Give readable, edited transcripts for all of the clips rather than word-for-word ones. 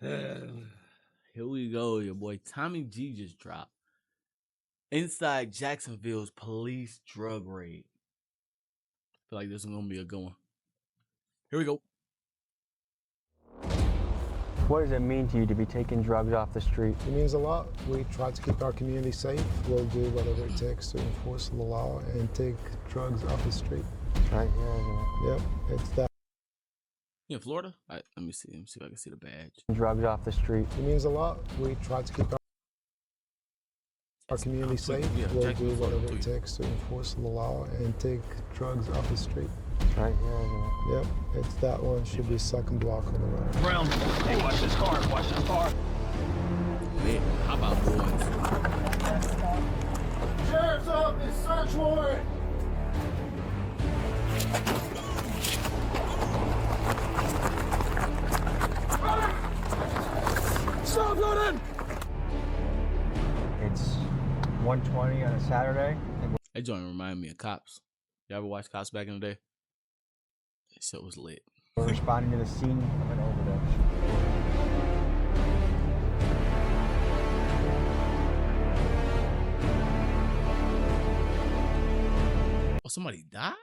Here we go. Your boy Tommy G just dropped. Inside Jacksonville's police drug raid. Feel like this is gonna be a good one. Here we go. What does it mean to you to be taking drugs off the street? It means a lot. We try to keep our community safe. We'll do whatever it takes to enforce the law and take drugs off the street. Right here. Yep, it's that. You in Florida? All right, let me see. Let me see if I can see the badge. Drugs off the street. It means a lot. We try to keep our community safe. We'll do whatever it takes to enforce the law and take drugs off the street. Right here. Yep, it's that one. Should be second block on the right. Brown, hey, watch this car. Watch this car. Man, how about boys? Sheriff's office, search warrant! Stop running! It's 1:20 on a Saturday. That joint remind me of Cops. You ever watch Cops back in the day? That shit was lit. We're responding to the scene of an overdose. Oh, somebody died?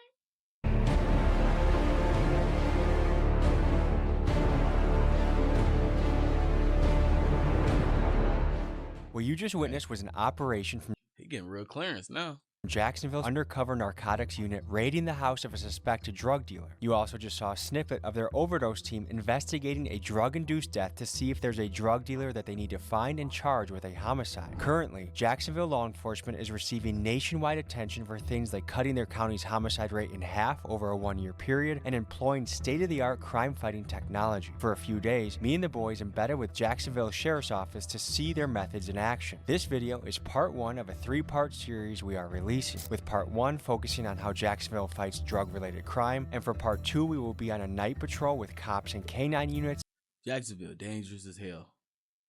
What you just witnessed was an operation from He getting real clearance now. Jacksonville's undercover narcotics unit raiding the house of a suspected drug dealer. You also just saw a snippet of their overdose team investigating a drug-induced death to see if there's a drug dealer that they need to find and charge with a homicide. Currently, Jacksonville law enforcement is receiving nationwide attention for things like cutting their county's homicide rate in half over a 1-year period and employing state-of-the-art crime-fighting technology. For a few days, me and the boys embedded with Jacksonville Sheriff's Office to see their methods in action. This video is part 1 of a 3-part series we are releasing, with part 1 focusing on how Jacksonville fights drug-related crime, and for part 2 we will be on a night patrol with cops and K9 units. Jacksonville, dangerous as hell.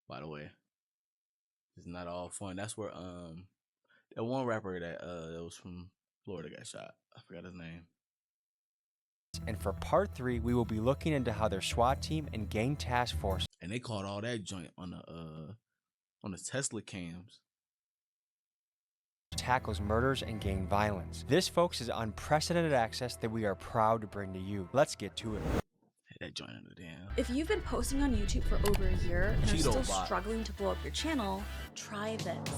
By the way, it's not all fun. That's where that one rapper that was from Florida got shot. I forgot his name. And for part 3 we will be looking into how their SWAT team and gang task force, And they caught all that joint on the Tesla cams. tackles murders and gang violence. This, folks, is unprecedented access that we are proud to bring to you. Let's get to it. Hey, that joint on the damn. If you've been posting on YouTube for over a year and are Cheeto still bot. struggling to blow up your channel, try this.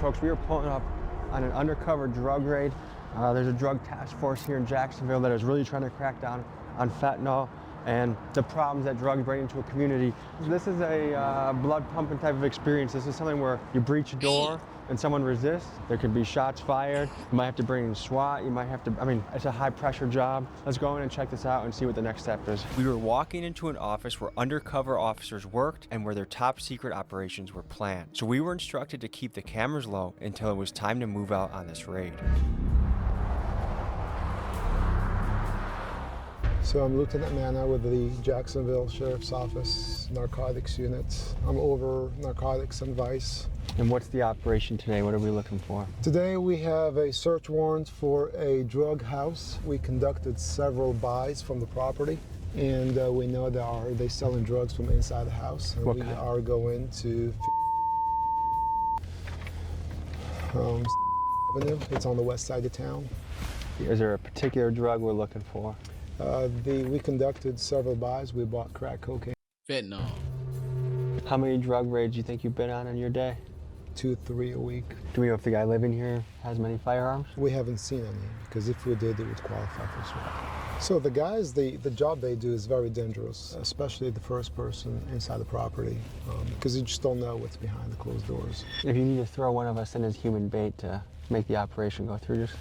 Folks, we are pulling up on an undercover drug raid. There's a drug task force here in Jacksonville that is really trying to crack down on fentanyl and the problems that drugs bring into a community. This is a blood pumping type of experience. This is something where you breach a door and someone resists. There could be shots fired. You might have to bring in SWAT. You might have to, it's a high pressure job. Let's go in and check this out and see what the next step is. We were walking into an office where undercover officers worked and where their top secret operations were planned. So we were instructed to keep the cameras low until it was time to move out on this raid. So I'm Lieutenant Manna with the Jacksonville Sheriff's Office Narcotics Unit. I'm over narcotics and vice. And what's the operation today? What are we looking for? Today we have a search warrant for a drug house. We conducted several buys from the property, and we know they're selling drugs from inside the house. And What we kind? are going to Avenue. It's on the west side of town. Is there a particular drug we're looking for? We conducted several buys. We bought crack cocaine. Fentanyl. How many drug raids do you think you've been on in your day? 2-3 a week. Do we know if the guy living here has many firearms? We haven't seen any, because if we did, it would qualify for SWAT. So the guys, the job they do is very dangerous, especially the first person inside the property, because you just don't know what's behind the closed doors. If you need to throw one of us in as human bait to make the operation go through, just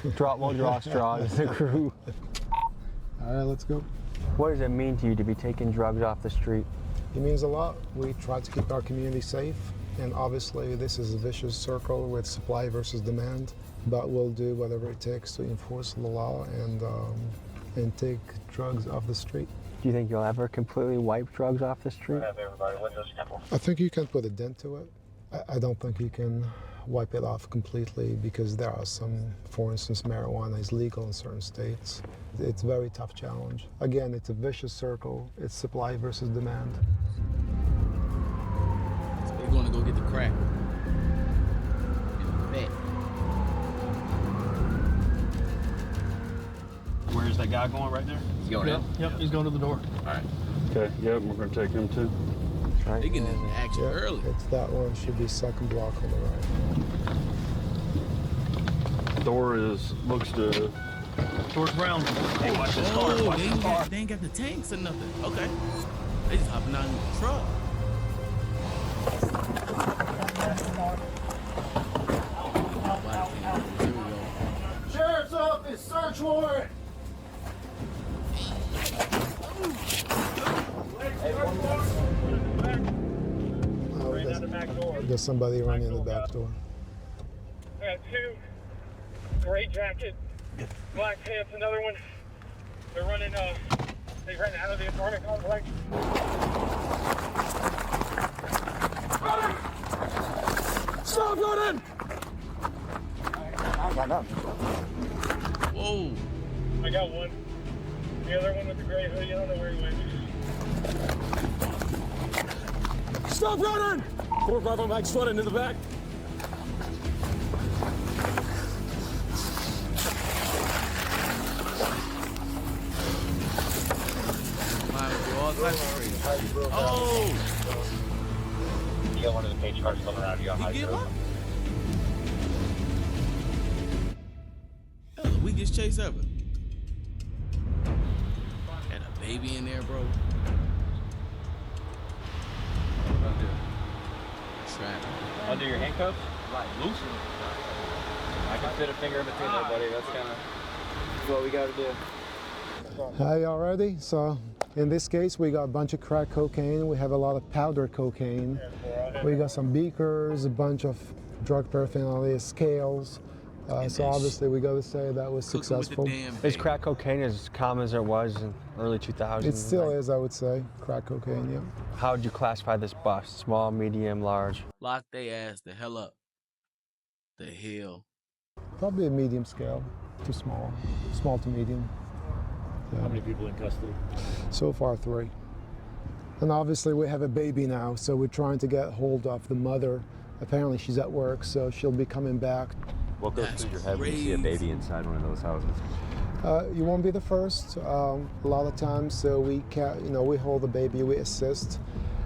we'll draw straws as a crew. All right, let's go. What does it mean to you to be taking drugs off the street? It means a lot. We try to keep our community safe, and obviously this is a vicious circle with supply versus demand, but we'll do whatever it takes to enforce the law and take drugs off the street. Do you think you'll ever completely wipe drugs off the street? I think you can put a dent to it. I don't think you can wipe it off completely because there are some, for instance, marijuana is legal in certain states. It's a very tough challenge. Again, it's a vicious circle. It's supply versus demand. So they're going to go get the crack. In the back. Where's that guy going right there? He's going in? Yep, he's going to the door. All right. Okay, yep, we're going to take him too. They getting into action early. It's that one. Should be second block on the right. Door looks to towards brown. Hey, watch this car. Oh, Watch this car. they ain't got the tanks or nothing. Okay. They just hopping out in the truck. Here we go. Sheriff's office, search warrant. There's somebody running in the back door. I got two, gray jacket, black pants, another one. They're running, they ran out of the apartment complex. Stop running! Whoa. I got one. The other one with the gray hoodie, I don't know where he went. Stop running! 4 Bravo Mike's running in the back. Oh! You got one of the page cars coming out of you on He high give road. up? That was the weakest chase ever. Had a baby in there, bro. Under your handcuffs? Right, loosen. I can fit a finger in between there, buddy. That's kind of what we got to do. Hi, y'all ready? So, in this case, we got a bunch of crack cocaine. We have a lot of powdered cocaine. We got some beakers, a bunch of drug paraphernalia, scales. So obviously, we got to say that was successful. Is crack cocaine as common as it was in early 2000s? It still is, I would say, crack cocaine, yeah. How would you classify this bust? Small, medium, large? Lock they ass the hell up. The hell. Probably a medium scale to small, small to medium. Yeah. How many people in custody? So far, 3. And obviously we have a baby now, so we're trying to get hold of the mother. Apparently she's at work, so she'll be coming back. What goes through your head when you see a baby inside one of those houses? You won't be the first. A lot of times, so we we hold the baby, we assist,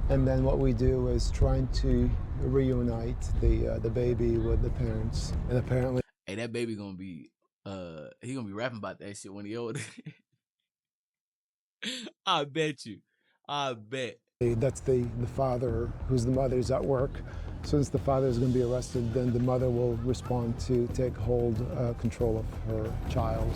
and then what we do is trying to reunite the baby with the parents. And apparently, Hey, that baby gonna be he gonna be rapping about that shit when he older. I bet you. I bet. that's the father, who's the mother's at work. Since the father is going to be arrested, then the mother will respond to take control of her child.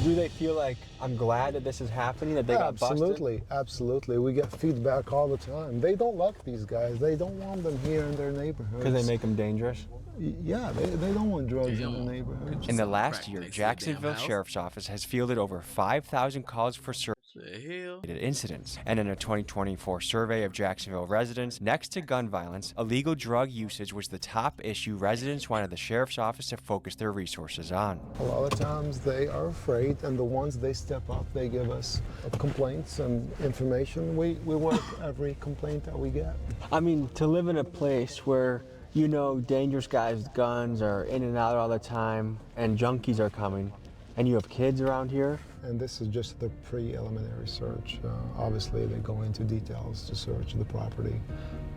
Do they feel like, I'm glad that this is happening, that they got busted? Absolutely, absolutely. We get feedback all the time. They don't like these guys. They don't want them here in their neighborhoods. Because they make them dangerous? Yeah, they don't want drugs in their neighborhoods. In the last year, Jacksonville Sheriff's Office has fielded over 5,000 calls for related incidents. And in a 2024 survey of Jacksonville residents, next to gun violence, illegal drug usage was the top issue residents wanted the Sheriff's Office to focus their resources on. A lot of times they are afraid, and the ones they step up, they give us complaints and information. We work every complaint that we get. I mean, to live in a place where you know dangerous guys with guns are in and out all the time and junkies are coming, and you have kids around here. And this is just the preliminary search. Obviously, they go into details to search the property.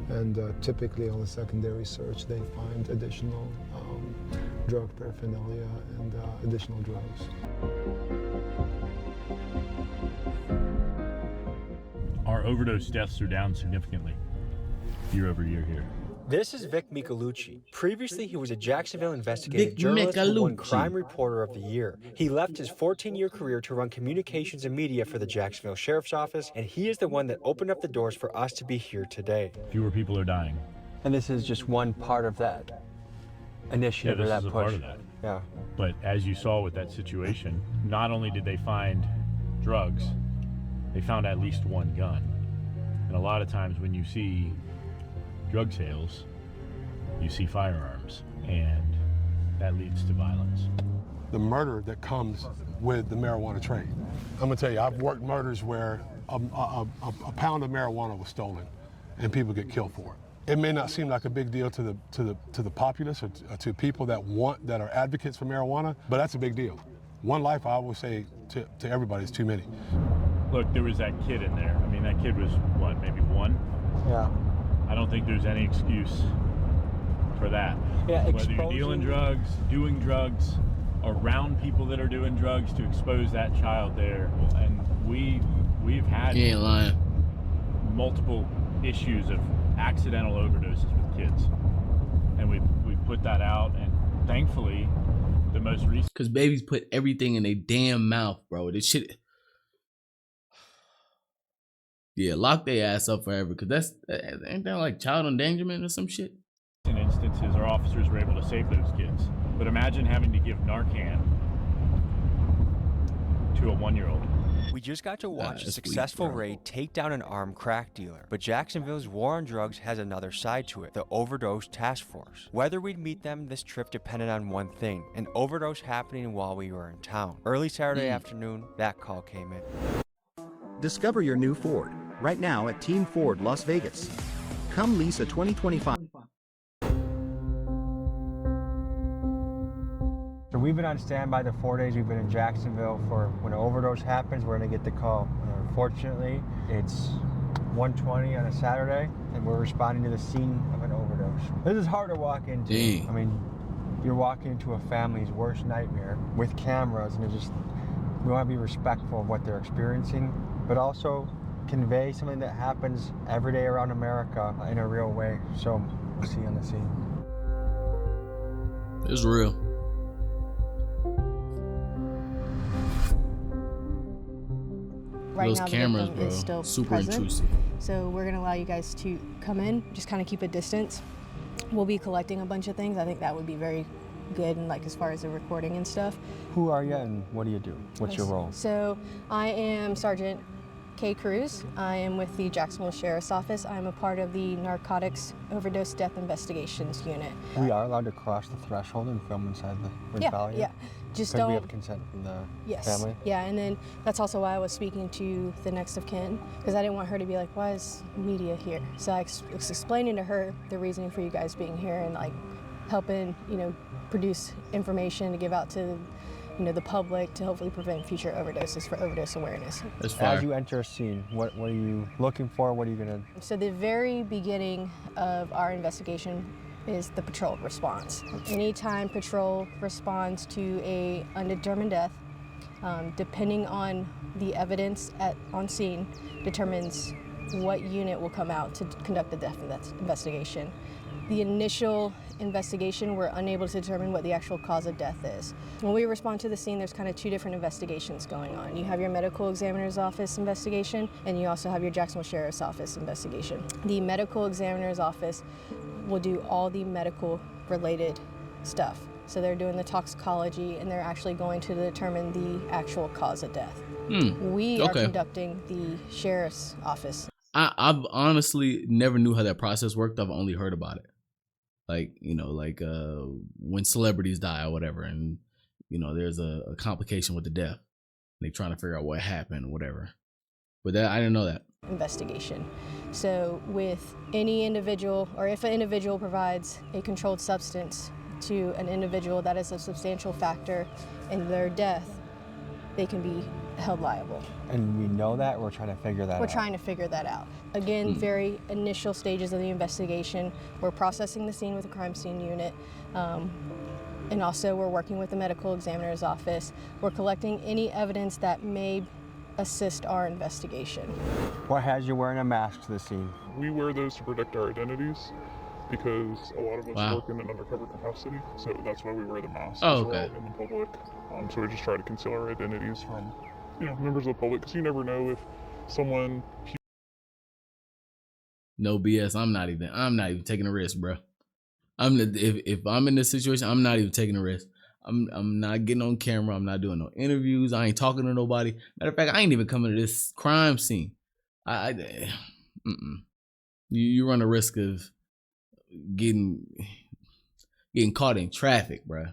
And typically on the secondary search, they find additional drug paraphernalia and additional drugs. Our overdose deaths are down significantly year over year here. This is Vic Michelucci. Previously, he was a Jacksonville investigative journalist who won Crime Reporter of the Year. He left his 14-year career to run communications and media for the Jacksonville Sheriff's Office, and he is the one that opened up the doors for us to be here today. Fewer people are dying. And this is just one part of that initiative, or that is a push. part of that. Yeah. But as you saw with that situation, not only did they find drugs, they found at least one gun. And a lot of times when you see drug sales, you see firearms, and that leads to violence. The murder that comes with the marijuana trade. I'm gonna tell you, I've worked murders where a pound of marijuana was stolen and people get killed for it. It may not seem like a big deal to the populace or to people that are advocates for marijuana, but that's a big deal. One life, I always say to everybody, is too many. Look, there was that kid in there. I mean, that kid was, what, maybe 1? Yeah. I don't think there's any excuse for that. Yeah, whether you're dealing drugs, doing drugs, around people that are doing drugs, to expose that child there. And we've had multiple issues of accidental overdoses with kids. And we've put that out, and thankfully, the most recent... Because babies put everything in their damn mouth, bro. This shit... Yeah, lock their ass up forever, because ain't that like child endangerment or some shit? In instances, our officers were able to save those kids. But imagine having to give Narcan to a 1-year-old. We just got to watch a successful raid take down an armed crack dealer, but Jacksonville's war on drugs has another side to it, the Overdose Task Force. Whether we'd meet them this trip depended on one thing, an overdose happening while we were in town. Early Saturday afternoon, that call came in. Discover your new Ford right now at Team Ford Las Vegas. Come lease a 2025. So we've been on standby the 4 days we've been in Jacksonville for when an overdose happens, we're gonna get the call. Unfortunately, it's 1:20 on a Saturday, and we're responding to the scene of an overdose. This is hard to walk into. Dang. I mean, you're walking into a family's worst nightmare with cameras, and we want to be respectful of what they're experiencing, but also convey something that happens every day around America in a real way. So we'll see you on the scene. It's real. Right Those now, cameras, the bro, is still super present. intrusive. So we're gonna allow you guys to come in, just kind of keep a distance. We'll be collecting a bunch of things. I think that would be very good, and like as far as the recording and stuff. Who are you and what do you do? What's your role? So I am Sergeant Kay Cruz. I am with the Jacksonville Sheriff's Office. I'm a part of the Narcotics Overdose Death Investigations Unit. We are allowed to cross the threshold and film inside the rebellion? Yeah. Just because don't. we have consent from the Yes. family? Yeah, and then that's also why I was speaking to the next of kin, because I didn't want her to be like, why is media here? So I was explaining to her the reasoning for you guys being here and like helping, produce information to give out to, the public to hopefully prevent future overdoses for overdose awareness. As you enter a scene, what are you looking for? What are you gonna? So the very beginning of our investigation is the patrol response. Anytime patrol responds to a undetermined death, depending on the evidence on scene, determines what unit will come out to conduct the death investigation. The initial investigation, we're unable to determine what the actual cause of death is. When we respond to the scene, there's kind of two different investigations going on. You have your medical examiner's office investigation, and you also have your Jacksonville Sheriff's Office investigation. The medical examiner's office will do all the medical related stuff. So they're doing the toxicology, and they're actually going to determine the actual cause of death. We are conducting the Sheriff's Office. I've honestly never knew how that process worked. I've only heard about it. Like, when celebrities die or whatever, and, there's a complication with the death. They're trying to figure out what happened or whatever. But I didn't know that. Investigation. So with any individual, or if an individual provides a controlled substance to an individual that is a substantial factor in their death, they can be held liable. And we know that, or we're trying to figure that out? We're trying to figure that out. Again, very initial stages of the investigation. We're processing the scene with the crime scene unit. And also we're working with the medical examiner's office. We're collecting any evidence that may assist our investigation. What has you wearing a mask to the scene? We wear those to protect our identities because a lot of us work in an undercover capacity, so that's why we wear the masks. Oh, we're out in the public. So we just try to conceal our identities from members of the public, because you never know if someone... No BS. I'm not even taking a risk, bro. If I'm in this situation, I'm not even taking a risk. I'm not getting on camera. I'm not doing no interviews. I ain't talking to nobody. Matter of fact, I ain't even coming to this crime scene. You run a risk of getting getting caught in traffic, bro.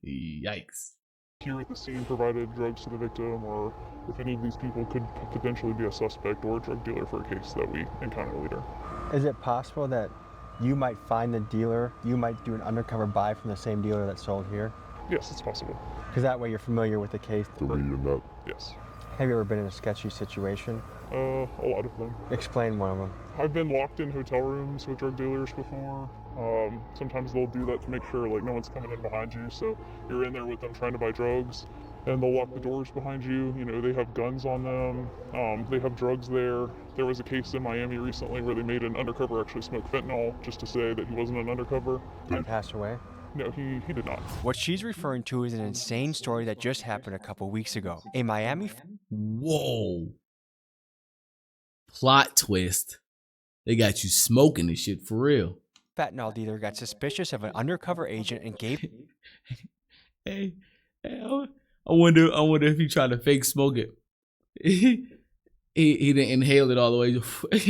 Yikes. Here at the scene provided drugs to the victim, or if any of these people could potentially be a suspect or a drug dealer for a case that we encounter later. Is it possible that you might find the dealer, you might do an undercover buy from the same dealer that sold here? Yes, it's possible. Because that way you're familiar with the case. Yes. Have you ever been in a sketchy situation? A lot of them. Explain one of them. I've been locked in hotel rooms with drug dealers before. Sometimes they'll do that to make sure like no one's coming in behind you. So you're in there with them trying to buy drugs, and they'll lock the doors behind you. You know, they have guns on them. They have drugs there. There was a case in Miami recently where they made an undercover actually smoke fentanyl just to say that he wasn't an undercover. Did he pass away? No, he did not. What she's referring to is an insane story that just happened a couple weeks ago. A Miami... Whoa. Plot twist. They got you smoking this shit for real. Fentanyl dealer got suspicious of an undercover agent and gave... Hey, I wonder if he tried to fake smoke it. He didn't inhale it all the way.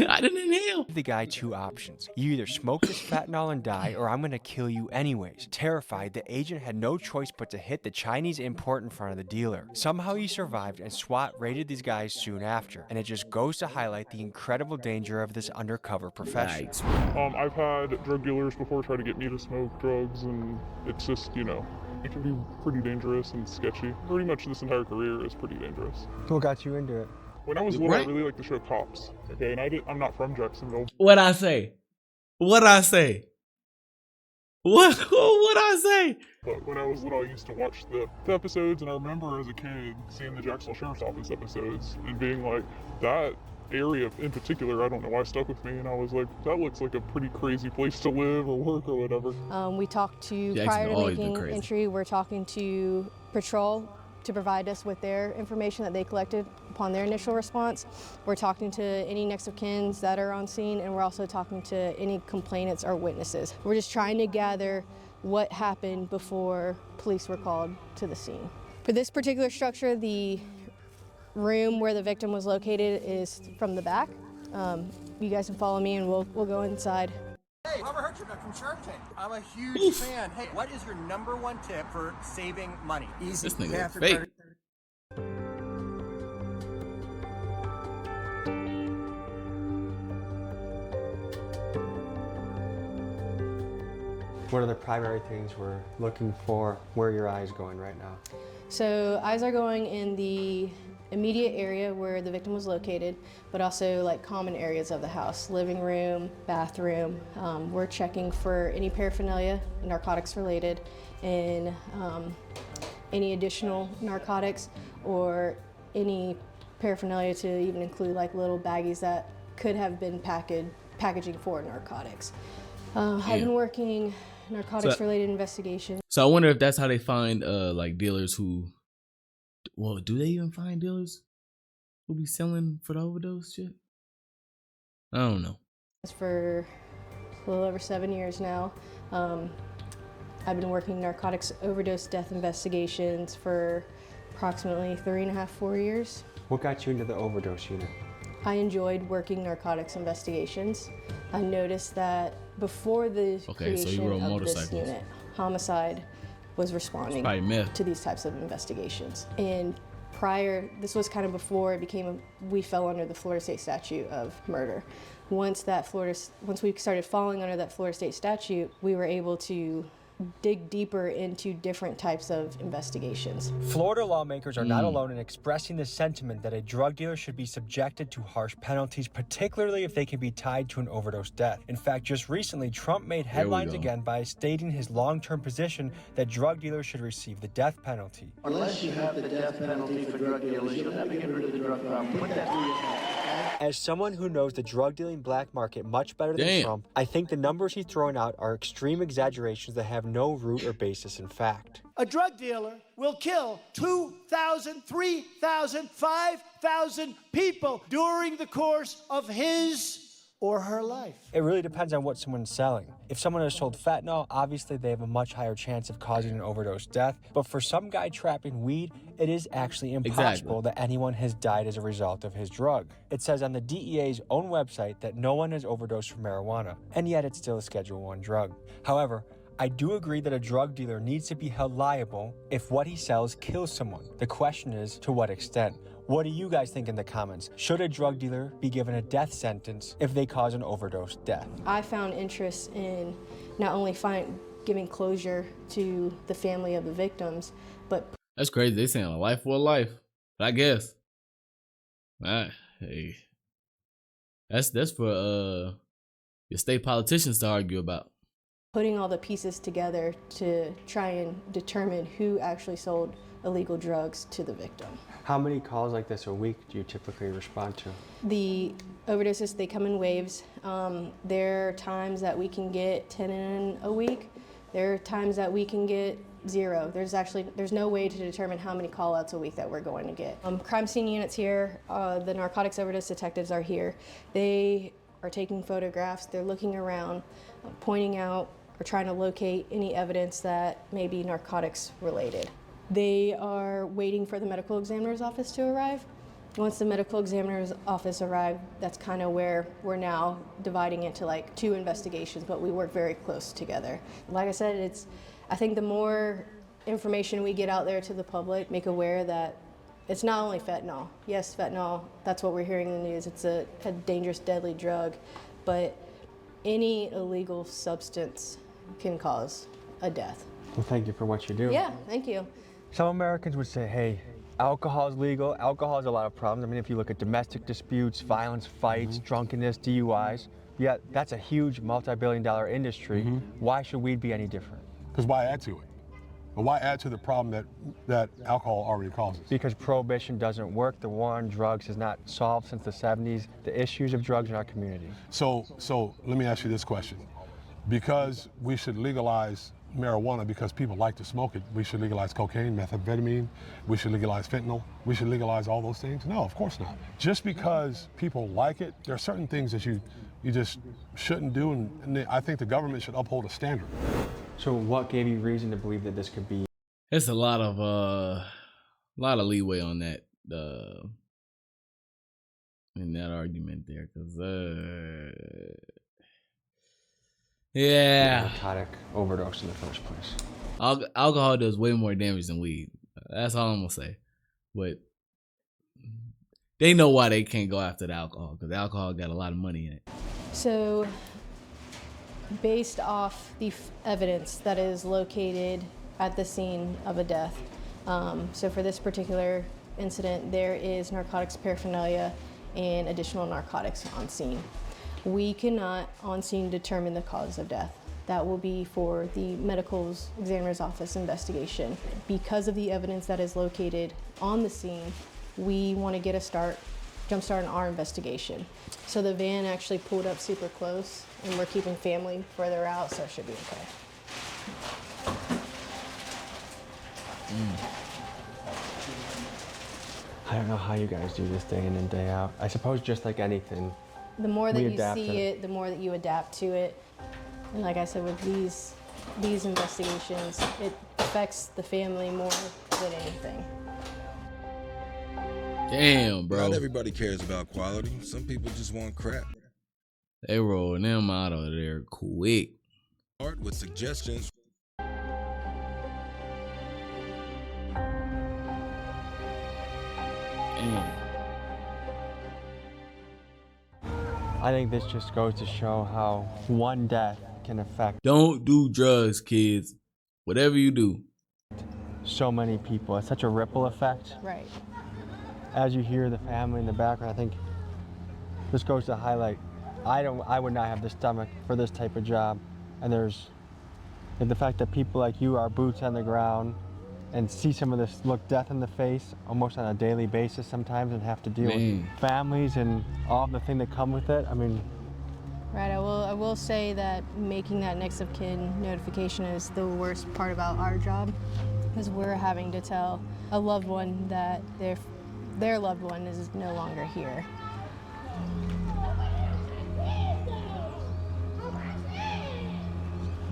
I didn't inhale. The guy two options. You either smoke this fentanyl and die, or I'm gonna kill you anyways. Terrified, the agent had no choice but to hit the Chinese import in front of the dealer. Somehow he survived, and SWAT raided these guys soon after. And it just goes to highlight the incredible danger of this undercover profession. I've had drug dealers before try to get me to smoke drugs, and it's just, you know, it can be pretty dangerous and sketchy. Pretty much this entire career is pretty dangerous. What got you into it? When I was little, I really liked the show Cops. Okay, and I'm not from Jacksonville. What I say? What I say? What I say? But when I was little, I used to watch the episodes, and I remember as a kid seeing the Jacksonville Sheriff's Office episodes and being like, that area in particular, I don't know why, stuck with me, and I was like, that looks like a pretty crazy place to live or work or whatever. We talked to, prior to making entry, we're talking to patrol to provide us with their information that they collected upon their initial response. We're talking to any next of kins that are on scene, and we're also talking to any complainants or witnesses. We're just trying to gather what happened before police were called to the scene. For this particular structure, the room where the victim was located is from the back. You guys can follow me and we'll go inside. Hey, Robert Hertzberg from Shark Tank. I'm a huge fan. Hey, what is your #1 tip for saving money? Easy. This nigga is fake. What are the primary things we're looking for? Where are your eyes going right now? So eyes are going in the immediate area where the victim was located, but also like common areas of the house, living room, bathroom. We're checking for any paraphernalia, narcotics related, and any additional narcotics or any paraphernalia to even include like little baggies that could have been packaging for narcotics. I've been working narcotics related investigations. So I wonder if that's how they find like dealers who, well, do they even find dealers who be selling for the overdose shit? I don't know. For a little over 7 years now. I've been working narcotics overdose death investigations for approximately 3.5, 4 years. What got you into the overdose unit? I enjoyed working narcotics investigations. I noticed that before the creation of this unit, homicide was responding to these types of investigations. And prior, this was kind of before it became, we fell under the Florida state statute of murder. Once we started falling under that Florida state statute, we were able to dig deeper into different types of investigations. Florida lawmakers are not alone in expressing the sentiment that a drug dealer should be subjected to harsh penalties, particularly if they can be tied to an overdose death. In fact, just recently, Trump made headlines again by stating his long-term position that drug dealers should receive the death penalty. Unless you have the death penalty for drug dealers, you'll never get rid of the drug problem. Put that through your head. As someone who knows the drug dealing black market much better than Trump, I think the numbers he's throwing out are extreme exaggerations that have no root or basis in fact. A drug dealer will kill 2,000, 3,000, 5,000 people during the course of his or her life. It really depends on what someone's selling. If someone has sold fentanyl, obviously they have a much higher chance of causing an overdose death. But for some guy trapping weed, it is actually impossible that anyone has died as a result of his drug. It says on the DEA's own website that no one has overdosed from marijuana, and yet it's still a Schedule I drug. However, I do agree that a drug dealer needs to be held liable if what he sells kills someone. The question is, to what extent? What do you guys think in the comments? Should a drug dealer be given a death sentence if they cause an overdose death? I found interest in not only giving closure to the family of the victims, but That's crazy. They saying a life for a life. But I guess. Hey. That's for your state politicians to argue about. putting all the pieces together to try and determine who actually sold illegal drugs to the victim. How many calls like this a week do you typically respond to? The overdoses, they come in waves. There are times that we can get 10 in a week. There are times that we can get 0. There's no way to determine how many call-outs a week that we're going to get. Crime scene units here, the narcotics overdose detectives are here. They are taking photographs, they're looking around, pointing out or trying to locate any evidence that may be narcotics related. They are waiting for the medical examiner's office to arrive. Once the medical examiner's office arrives, that's kind of where we're now dividing into like 2 investigations, but we work very close together. Like I said, I think the more information we get out there to the public, make aware that it's not only fentanyl. Yes, fentanyl, that's what we're hearing in the news. It's a dangerous, deadly drug, but any illegal substance can cause a death. Well, thank you for what you do. Yeah, thank you. Some Americans would say, hey, alcohol is legal. Alcohol has a lot of problems. I mean, if you look at domestic disputes, violence, fights, drunkenness, DUIs, yeah, that's a huge multi-billion-dollar industry. Why should we be any different? Because why add to it? But why add to the problem that alcohol already causes? Because prohibition doesn't work. The war on drugs has not solved since the 70s the issues of drugs in our community. So let me ask you this question. Because we should legalize marijuana because people like to smoke it, we should legalize cocaine, methamphetamine, we should legalize fentanyl, we should legalize all those things? No, of course not. Just because people like it, there are certain things that you just shouldn't do, and I think the government should uphold a standard. So what gave you reason to believe that this could be? It's a lot of leeway on that in that argument there, because yeah, narcotic overdose in the first place. Alcohol does way more damage than weed. That's all I'm gonna say. But they know why they can't go after the alcohol, because alcohol got a lot of money in it. So, based off the evidence that is located at the scene of a death, so for this particular incident, there is narcotics paraphernalia and additional narcotics on scene. We cannot on scene determine the cause of death. That will be for the medical examiner's office investigation. Because of the evidence that is located on the scene, we want to get a jump start on our investigation. So the van actually pulled up super close, and we're keeping family further out, so it should be okay. I don't know how you guys do this day in and day out. I suppose just like anything, the more that you see it, the more that you adapt to it. And like I said, with these investigations, it affects the family more than anything. Damn, bro. Not everybody cares about quality. Some people just want crap. They rolling them out of there quick. Art with suggestions. Damn. I think this just goes to show how one death can affect. Don't do drugs, kids. Whatever you do. So many people. It's such a ripple effect. Right. As you hear the family in the background, I think this goes to highlight, I would not have the stomach for this type of job. And there's the fact that people like you are boots on the ground and see some of this, look death in the face almost on a daily basis sometimes, and have to deal with families and all the thing that come with it. I mean, right, I will say that making that next of kin notification is the worst part about our job, because we're having to tell a loved one that their loved one is no longer here.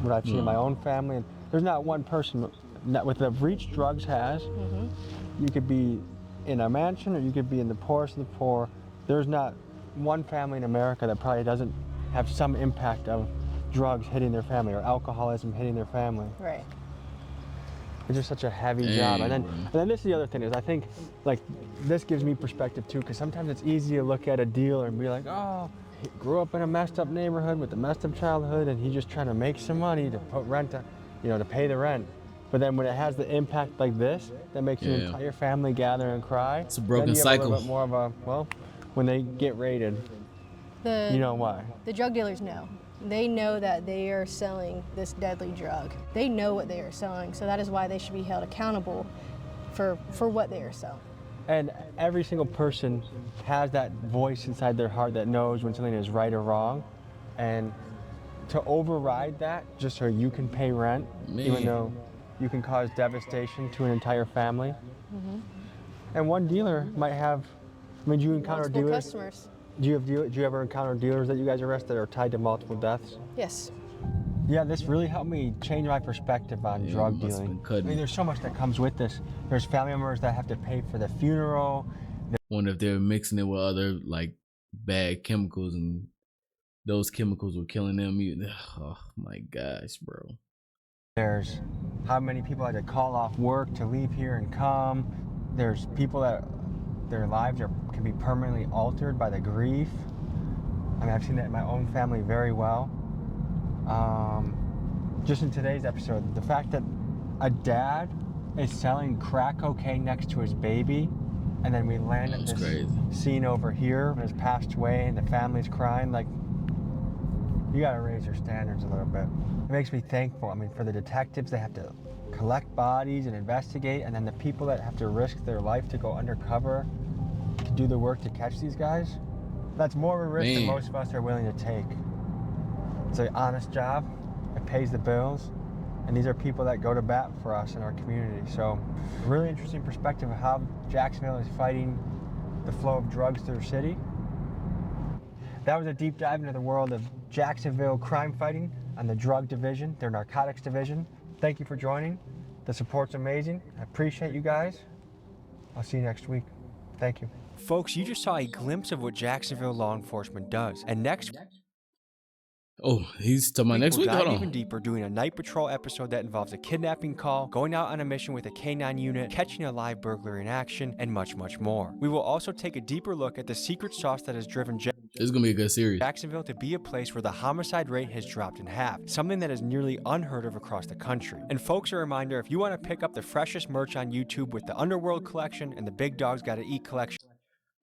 what I've seen in my own family, and there's not one person with the reach drugs has. You could be in a mansion or you could be in the poorest of the poor. There's not one family in America that probably doesn't have some impact of drugs hitting their family or alcoholism hitting their family. Right. It's just such a heavy job. And then this is the other thing is I think like this gives me perspective too, because sometimes it's easy to look at a dealer and be like, oh, he grew up in a messed up neighborhood with a messed up childhood and he's just trying to make some money to put rent, to pay the rent. But then when it has the impact like this, that makes your entire family gather and cry. It's a broken then you cycle. Have a little bit more of a, well, when they get raided, you know why. The drug dealers know. They know that they are selling this deadly drug. They know what they are selling, so that is why they should be held accountable for what they are selling. And every single person has that voice inside their heart that knows when something is right or wrong. And to override that just so you can pay rent, even though you can cause devastation to an entire family. Mm-hmm. And one dealer might have, do you encounter multiple dealers? Customers. Do you ever encounter dealers that you guys arrest that are tied to multiple deaths? Yes. Yeah, this really helped me change my perspective on drug dealing. There's so much that comes with this. There's family members that have to pay for the funeral. Wonder if they're mixing it with other like bad chemicals and those chemicals were killing them. Oh my gosh, bro. There's how many people had to call off work to leave here and come. There's people that their lives can be permanently altered by the grief. I've seen that in my own family very well. Just in today's episode, the fact that a dad is selling crack cocaine next to his baby, and then we land at this scene over here, has passed away, and the family's crying. Like, you gotta raise your standards a little bit. It makes me thankful. For the detectives that have to collect bodies and investigate, and then the people that have to risk their life to go undercover to do the work to catch these guys. That's more of a risk than most of us are willing to take. It's an honest job, it pays the bills, and these are people that go to bat for us in our community. So, really interesting perspective of how Jacksonville is fighting the flow of drugs through the city. That was a deep dive into the world of Jacksonville crime fighting on the drug division, their narcotics division. Thank you for joining. The support's amazing. I appreciate you guys. I'll see you next week. Thank you. Folks, you just saw a glimpse of what Jacksonville law enforcement does. And next he's to my next week. We'll dive even deeper, doing a night patrol episode that involves a kidnapping call, going out on a mission with a K9 unit, catching a live burglar in action, and much, much more. We will also take a deeper look at the secret sauce that has driven It's gonna be a good series. Jacksonville to be a place where the homicide rate has dropped in half, something that is nearly unheard of across the country. And folks, a reminder, if you want to pick up the freshest merch on YouTube with the Underworld collection and the Big Dogs Gotta Eat collection.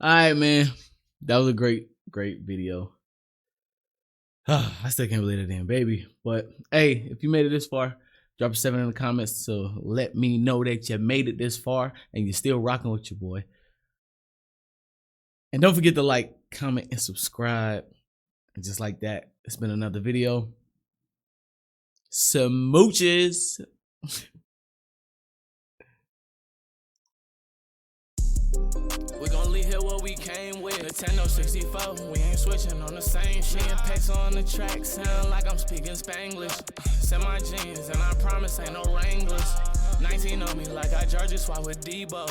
All right, man. That was a great video. I still can't believe it, damn baby. But hey, if you made it this far, drop a 7 in the comments to let me know that you made it this far and you're still rocking with your boy. And don't forget to like, comment, and subscribe. And just like that, it's been another video. Smooches. We gon' leave here what we came with. The 1064, we ain't switching on the same shit. And Pex on the track, sound like I'm speaking Spanglish. Send my jeans, and I promise ain't no Wranglers. 19 on me like I Georgia swap with Debo.